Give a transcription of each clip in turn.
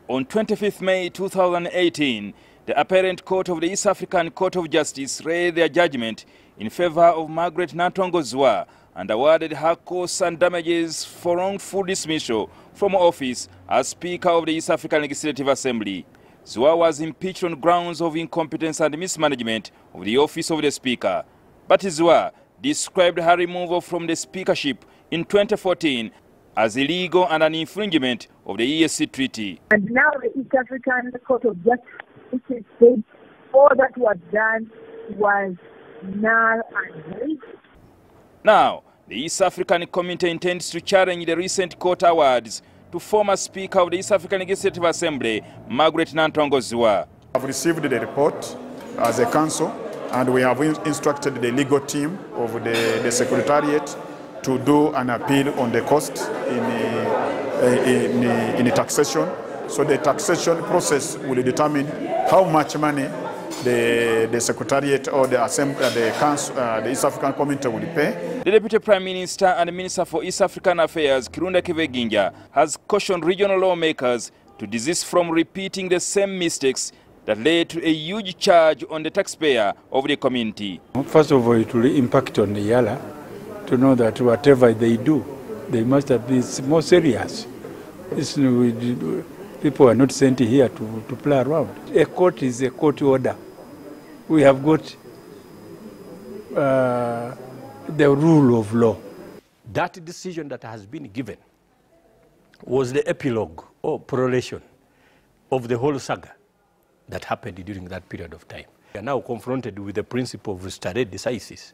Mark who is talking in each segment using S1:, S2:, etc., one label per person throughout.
S1: On 25th May 2018, the appellate court of the East African Court of Justice read their judgment in favour of Margaret Nantongo Ziwa and awarded her costs and damages for wrongful dismissal from office as Speaker of the East African Legislative Assembly. Zziwa was impeached on grounds of incompetence and mismanagement of the office of the Speaker. But Zziwa described her removal from the speakership in 2014 as illegal and an infringement of the EAC treaty.
S2: And now the East African Court of Justice said all that was done was null and void.
S1: Now, the East African Committee intends to challenge the recent court awards to former Speaker of the East African Legislative Assembly, Margaret Nantongo Ziwa.
S3: We have received the report as a council, and we have instructed the legal team of the Secretariat to do an appeal on the cost in taxation. So the taxation process will determine how much money the Secretariat or the Assembly, the Council, the East African Committee will pay.
S1: The Deputy Prime Minister and Minister for East African Affairs, Kirunda Kiveginja, has cautioned regional lawmakers to desist from repeating the same mistakes that led to a huge charge on the taxpayer of the community.
S4: First of all, it will impact on the Yala to know that whatever they do, they must be more serious. People are not sent here to play around. A court is a court order. We have got the rule of law.
S5: That decision that has been given was the epilogue or prolongation of the whole saga that happened during that period of time. We are now confronted with the principle of stare decisis,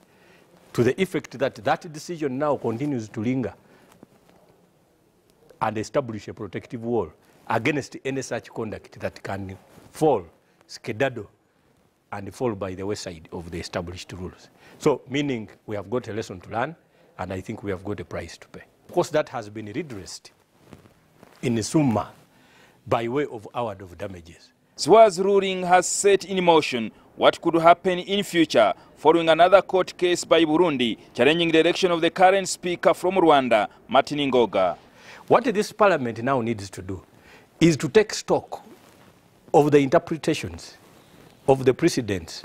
S5: to the effect that that decision now continues to linger and establish a protective wall against any such conduct that can fall, skedaddle, and fall by the wayside of the established rules. So, meaning we have got a lesson to learn, and I think we have got a price to pay. Of course, that has been redressed in summa by way of award of damages.
S1: Zziwa's ruling has set in motion what could happen in future following another court case by Burundi challenging the election of the current speaker from Rwanda, Martin Ngoga.
S5: What this parliament now needs to do is to take stock of the interpretations, of the precedents,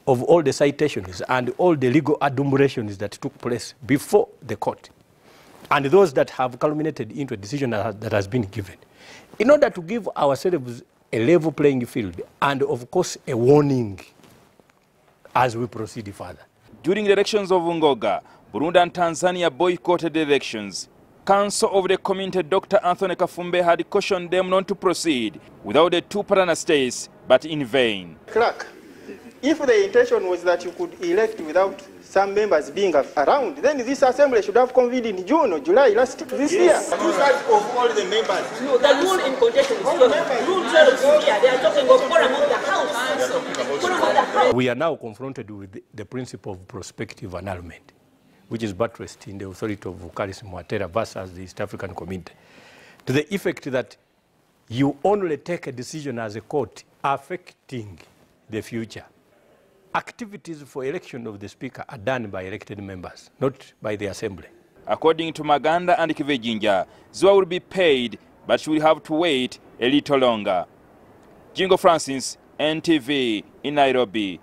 S5: of all the citations and all the legal adumbrations that took place before the court, and those that have culminated into a decision that has been given, in order to give ourselves a level playing field and, of course, a warning as we proceed further.
S1: During the elections of Ngoga, Burundi and Tanzania boycotted the elections. Counsel of the community, Dr. Anthony Kafumbe, had cautioned them not to proceed without the two partner states, but in vain.
S6: Clerk, if the intention was that you could elect without some members being around, then this assembly should have convened in June or July this year. Two-thirds of all the members.
S7: No, the rule in contention is rule 12 is here. They are talking of forum of the house. Forum of the house.
S5: We are now confronted with the principle of prospective annulment, which is buttressed in the authority of Vukaris Mwatera versus the East African Community, to the effect that you only take a decision as a court affecting the future. Activities for election of the speaker are done by elected members, not by the assembly.
S1: According to Maganda and Kiveginja, Zziwa will be paid, but she will have to wait a little longer. Jingo Francis, NTV in Nairobi.